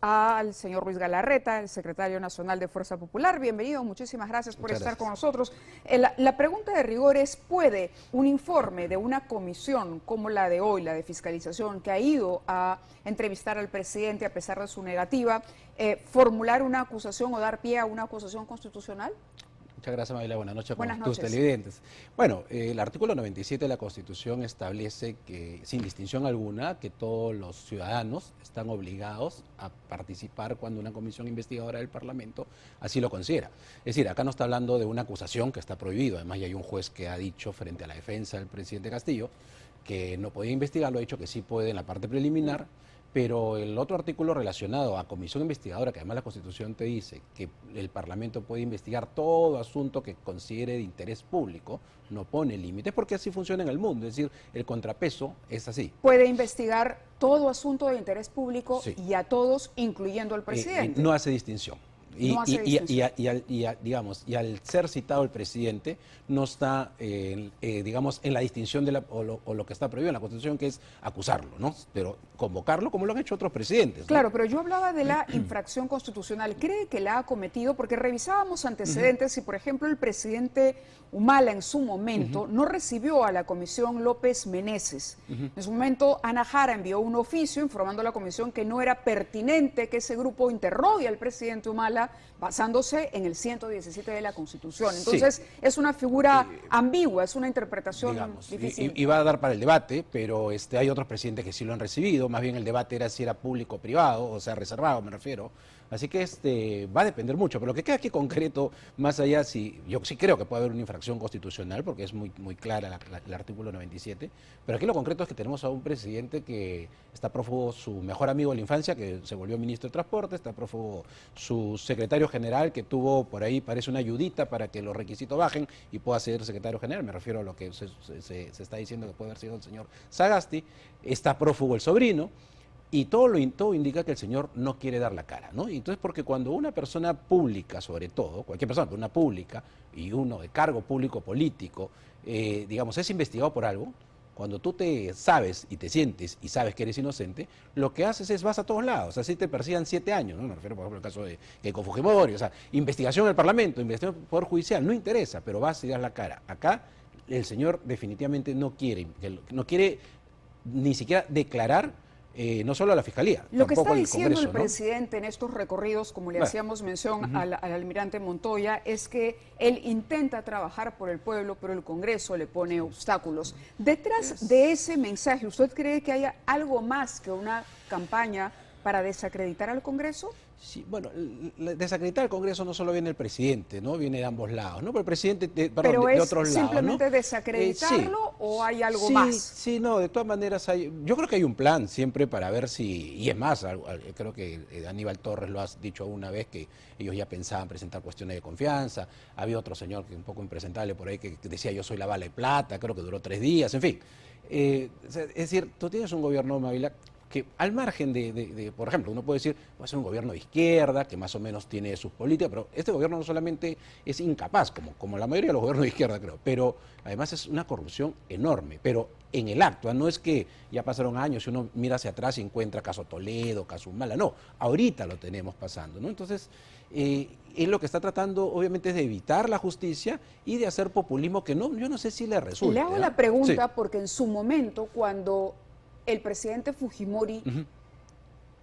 Al señor Ruiz Galarreta, el secretario nacional de Fuerza Popular. Bienvenido, muchísimas gracias por estar con nosotros. La pregunta de rigor es, ¿puede un informe de una comisión como la de hoy, la de fiscalización, que ha ido a entrevistar al presidente a pesar de su negativa, formular una acusación o dar pie a una acusación constitucional? Muchas gracias, Mabela. Buenas noches Buenas con tus noches. televidentes. Bueno, el artículo 97 de la Constitución establece que, sin distinción alguna, que todos los ciudadanos están obligados a participar cuando una comisión investigadora del Parlamento así lo considera. Es decir, acá no está hablando de una acusación que está prohibido. Además, ya hay un juez que ha dicho frente a la defensa del presidente Castillo que no podía investigarlo, ha dicho que sí puede en la parte preliminar. Pero el otro artículo relacionado a comisión investigadora, que además la Constitución te dice que el Parlamento puede investigar todo asunto que considere de interés público, no pone límites, porque así funciona en el mundo. Es decir, el contrapeso es así. Puede investigar todo asunto de interés público, Sí. y a todos, incluyendo al presidente. No hace distinción. No hace distinción. Y al ser citado el presidente, no está, digamos, en la distinción de lo que está prohibido en la Constitución, que es acusarlo, ¿no? Pero convocarlo como lo han hecho otros presidentes, ¿no? Claro, pero yo hablaba de la infracción constitucional. ¿Cree que la ha cometido? Porque revisábamos antecedentes y, por ejemplo, el presidente Humala en su momento no recibió a la comisión López Meneses. En su momento, Ana Jara envió un oficio informando a la comisión que no era pertinente que ese grupo interrogue al presidente Humala basándose en el 117 de la Constitución. Entonces, es una figura ambigua, es una interpretación difícil. Y va a dar para el debate, pero hay otros presidentes que sí lo han recibido. Más bien el debate era si era público o privado, o sea, reservado, me refiero. Así que va a depender mucho. Pero lo que queda aquí concreto, más allá, yo sí creo que puede haber una infracción constitucional, porque es muy clara el artículo 97, pero aquí lo concreto es que tenemos a un presidente que está prófugo su mejor amigo de la infancia, que se volvió ministro de Transporte, está prófugo su secretario general, que tuvo por ahí, parece una ayudita para que los requisitos bajen y pueda ser secretario general. Me refiero a lo que se está diciendo que puede haber sido el señor Sagasti. Está prófugo el sobrino. Y todo indica que el señor no quiere dar la cara, ¿no? Y entonces, porque cuando una persona pública, sobre todo, cualquier persona, pero una pública y uno de cargo público político, digamos, es investigado por algo, cuando tú te sabes y te sientes y sabes que eres inocente, lo que haces es vas a todos lados. Así te persigan 7 años, ¿no? Me refiero, por ejemplo, al caso de Keiko Fujimori. O sea, investigación del Parlamento, investigación del Poder Judicial, no interesa, pero vas y das la cara. Acá el señor definitivamente no quiere ni siquiera declarar. No solo a la Fiscalía, lo que está el diciendo Congreso, el presidente en estos recorridos, como le hacíamos mención al almirante Montoya, es que él intenta trabajar por el pueblo, pero el Congreso le pone obstáculos. Detrás de ese mensaje, ¿usted cree que haya algo más que una campaña para desacreditar al Congreso? Sí, bueno, desacreditar al Congreso no solo viene el presidente, ¿no? Viene de ambos lados, ¿no? Pero el presidente, de otros lados, ¿no? ¿Simplemente desacreditarlo o hay algo más? Sí, no, de todas maneras yo creo que hay un plan siempre para ver y es más, creo que Aníbal Torres lo ha dicho una vez, que ellos ya pensaban presentar cuestiones de confianza. Había otro señor que un poco impresentable por ahí que decía yo soy la bala de plata, creo que duró 3 días, en fin. Es decir, tú tienes un gobierno, Mavila, que al margen por ejemplo, uno puede decir, puede ser un gobierno de izquierda, que más o menos tiene sus políticas, pero este gobierno no solamente es incapaz, como la mayoría de los gobiernos de izquierda, creo, pero además es una corrupción enorme, pero en el acto, no es que ya pasaron años y uno mira hacia atrás y encuentra caso Toledo, caso Humala, no, ahorita lo tenemos pasando, ¿no? Entonces, él lo que está tratando, obviamente, es de evitar la justicia y de hacer populismo que yo no sé si le resulta. Le hago la pregunta porque en su momento, cuando el presidente Fujimori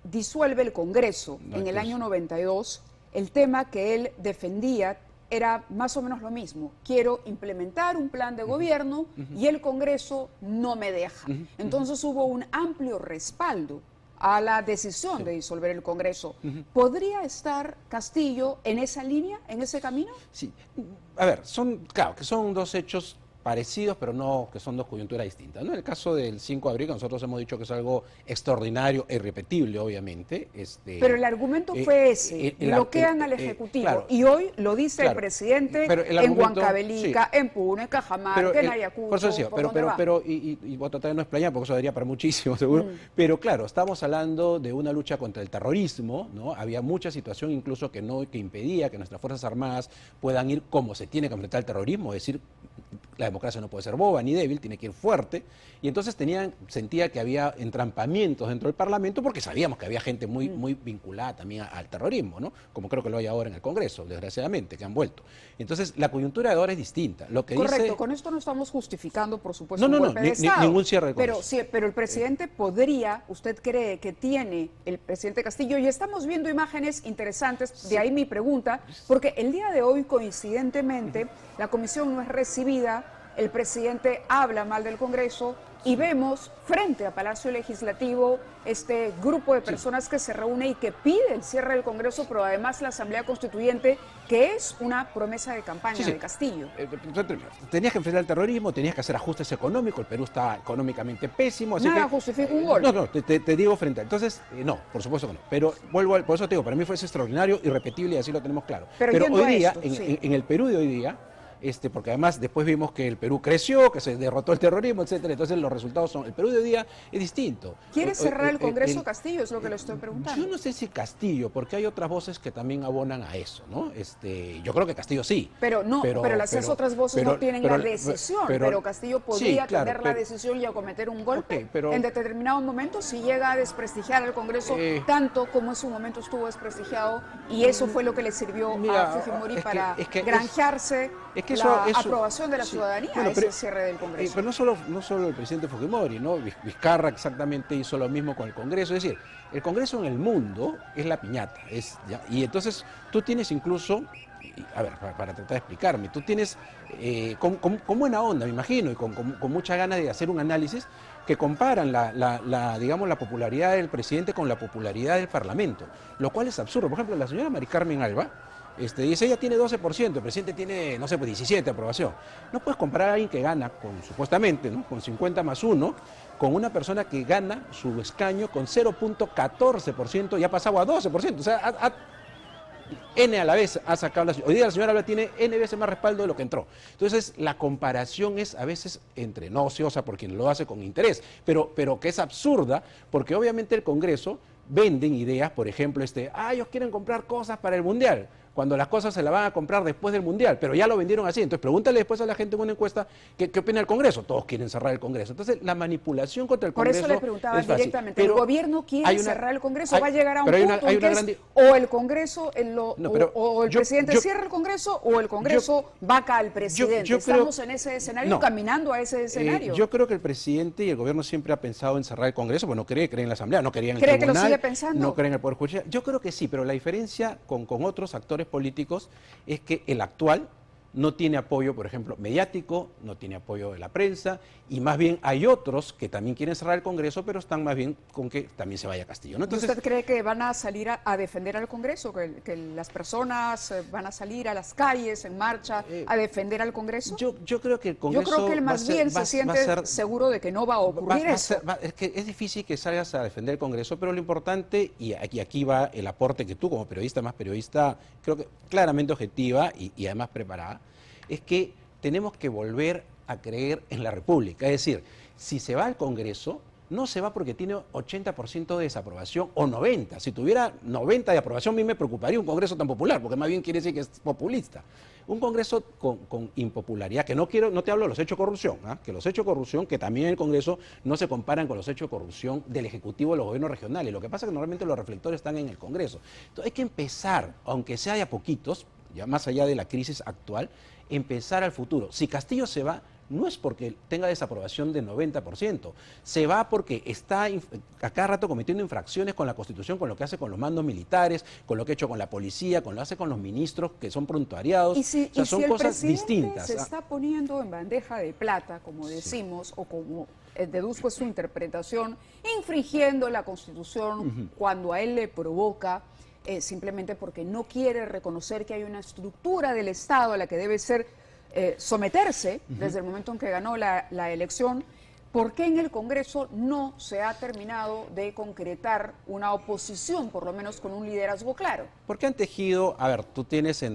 disuelve el Congreso en el año 92, el tema que él defendía era más o menos lo mismo. Quiero implementar un plan de gobierno y el Congreso no me deja. Entonces hubo un amplio respaldo a la decisión de disolver el Congreso. ¿Podría estar Castillo en esa línea, en ese camino? Sí. A ver, claro, que son dos hechos parecidos, pero no, que son dos coyunturas distintas, ¿no? En el caso del 5 de abril, nosotros hemos dicho que es algo extraordinario e irrepetible, obviamente. Pero el argumento fue ese, bloquean al Ejecutivo, claro, y hoy lo dice el presidente en Huancavelica, en Pune, en Cajamarca, en Ayacucho. Por eso sí, y voy a tratar de no explayar porque eso daría para muchísimo, seguro. Pero claro, estamos hablando de una lucha contra el terrorismo, ¿no? Había mucha situación incluso que impedía que nuestras Fuerzas Armadas puedan ir como se tiene que enfrentar el terrorismo, es decir, la democracia no puede ser boba ni débil, tiene que ir fuerte, y entonces sentía que había entrampamientos dentro del Parlamento porque sabíamos que había gente muy vinculada también al terrorismo, ¿no? Como creo que lo hay ahora en el Congreso, desgraciadamente, que han vuelto. Entonces, la coyuntura de ahora es distinta. Lo que Correcto, con esto no estamos justificando, por supuesto, No, un no, golpe de Estado. ningún cierre de pero, Congreso. sí, pero el presidente podría, usted cree que tiene el presidente Castillo, y estamos viendo imágenes interesantes, de ahí mi pregunta, porque el día de hoy, coincidentemente, la comisión no es recibida, el presidente habla mal del Congreso y vemos frente a Palacio Legislativo este grupo de personas que se reúne y que pide el cierre del Congreso, pero además la Asamblea Constituyente, que es una promesa de campaña de Castillo. Tenías que enfrentar el terrorismo, tenías que hacer ajustes económicos, el Perú está económicamente pésimo. Así Nada que, justifica un golpe. No, te digo frente a... Entonces, no, por supuesto que no. Pero por eso te digo, para mí fue extraordinario, irrepetible y así lo tenemos claro. Pero hoy día, en el Perú de hoy día, porque además después vimos que el Perú creció, que se derrotó el terrorismo, etcétera. Entonces los resultados son, el Perú de hoy día es distinto. ¿Quiere cerrar el Congreso Castillo? Es lo que le estoy preguntando. Yo no sé si Castillo, porque hay otras voces que también abonan a eso, ¿no? Yo creo que Castillo sí. Pero esas otras voces no tienen la decisión, pero Castillo podría tener la decisión y acometer un golpe en determinado momento si llega a desprestigiar al Congreso tanto como en su momento estuvo desprestigiado, y eso fue lo que le sirvió a Fujimori para granjearse la aprobación de la ciudadanía, ese cierre del Congreso. Pero no solo el presidente Fujimori, ¿no? Vizcarra exactamente hizo lo mismo con el Congreso. Es decir, el Congreso en el mundo es la piñata. Y entonces tú tienes incluso, a ver, para tratar de explicarme, tú tienes, con buena onda, me imagino, y con muchas ganas de hacer un análisis, que comparan digamos, la popularidad del presidente con la popularidad del Parlamento, lo cual es absurdo. Por ejemplo, la señora Mari Carmen Alba, dice, ella tiene 12%, el presidente tiene, no sé, pues 17% de aprobación. No puedes comparar a alguien que gana, supuestamente, ¿no? Con 50 más 1, con una persona que gana su escaño con 0.14%, y ha pasado a 12%. O sea, N a la vez ha sacado la señora. Hoy día la señora Alba tiene N veces más respaldo de lo que entró. Entonces, la comparación es a veces no ociosa por quien lo hace con interés, pero que es absurda, porque obviamente el Congreso venden ideas, por ejemplo, ellos quieren comprar cosas para el Mundial, cuando las cosas se las van a comprar después del Mundial, pero ya lo vendieron así. Entonces pregúntale después a la gente en una encuesta qué opina el Congreso. Todos quieren cerrar el Congreso. Entonces la manipulación contra el Congreso. Por eso le preguntaba directamente, pero ¿el gobierno quiere cerrar el Congreso? ¿Va a llegar a un punto en que o el Congreso, o el presidente cierra el Congreso, o el Congreso vaca al presidente? ¿Estamos en ese escenario, caminando a ese escenario? Yo creo que el presidente y el gobierno siempre ha pensado en cerrar el Congreso, pues no cree en la Asamblea, no quería en el Tribunal. ¿Cree que lo sigue pensando? No cree en el Poder Judicial. Yo creo que sí, pero la diferencia con otros actores políticos es que el actual no tiene apoyo, por ejemplo, mediático, no tiene apoyo de la prensa, y más bien hay otros que también quieren cerrar el Congreso, pero están más bien con que también se vaya Castillo, ¿no? Entonces, ¿usted cree que van a salir a defender al Congreso, que las personas van a salir a las calles en marcha a defender al Congreso? Yo creo que el Congreso... Yo creo que él más bien se siente seguro de que no va a ocurrir eso. Es que es difícil que salgas a defender el Congreso, pero lo importante, y aquí va el aporte que tú como periodista, más periodista, creo que claramente objetiva y además preparada, es que tenemos que volver a creer en la República. Es decir, si se va al Congreso, no se va porque tiene 80% de desaprobación o 90%. Si tuviera 90% de aprobación, a mí me preocuparía un Congreso tan popular, porque más bien quiere decir que es populista. Un Congreso con impopularidad, que no te hablo de los hechos de corrupción, que los hechos de corrupción, que también en el Congreso no se comparan con los hechos de corrupción del Ejecutivo de los gobiernos regionales. Lo que pasa es que normalmente los reflectores están en el Congreso. Entonces hay que empezar, aunque sea de a poquitos, ya más allá de la crisis actual, empezar al futuro. Si Castillo se va, no es porque tenga desaprobación del 90%, se va porque está a cada rato cometiendo infracciones con la Constitución, con lo que hace con los mandos militares, con lo que ha hecho con la policía, con lo que hace con los ministros que son prontuariados. Son cosas distintas. Se está poniendo en bandeja de plata, como decimos, o como deduzco su interpretación, infringiendo la Constitución cuando a él le provoca, simplemente porque no quiere reconocer que hay una estructura del Estado a la que debe someterse desde el momento en que ganó la elección. ¿Por qué en el Congreso no se ha terminado de concretar una oposición, por lo menos con un liderazgo claro? Porque han tejido, a ver, tú tienes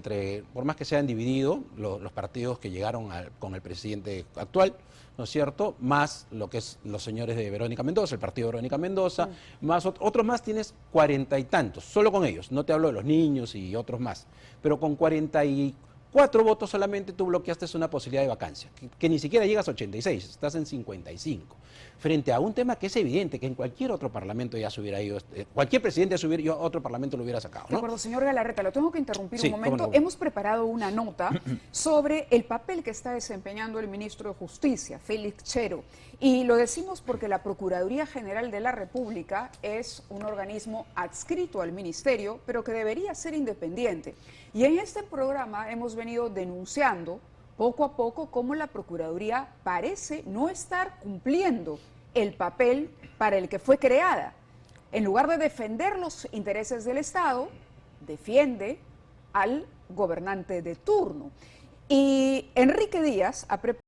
por más que se hayan dividido los partidos que llegaron con el presidente actual, ¿no es cierto?, más lo que es los señores de Verónica Mendoza, el partido de Verónica Mendoza, más otros más, tienes 40 y tantos, solo con ellos, no te hablo de los niños y otros más, pero con 44 4 votos solamente tú bloqueaste una posibilidad de vacancia, que ni siquiera llegas a 86, estás en 55. Frente a un tema que es evidente que en cualquier otro parlamento ya se hubiera ido, cualquier presidente a otro parlamento lo hubiera sacado, ¿no? De acuerdo, señor Galarreta, lo tengo que interrumpir Sí, un momento. cómo no. Hemos preparado una nota sobre el papel que está desempeñando el ministro de Justicia, Félix Chero, y lo decimos porque la Procuraduría General de la República es un organismo adscrito al ministerio, pero que debería ser independiente. Y en este programa hemos venido denunciando poco a poco cómo la Procuraduría parece no estar cumpliendo el papel para el que fue creada. En lugar de defender los intereses del Estado, defiende al gobernante de turno. Y Enrique Díaz ha preparado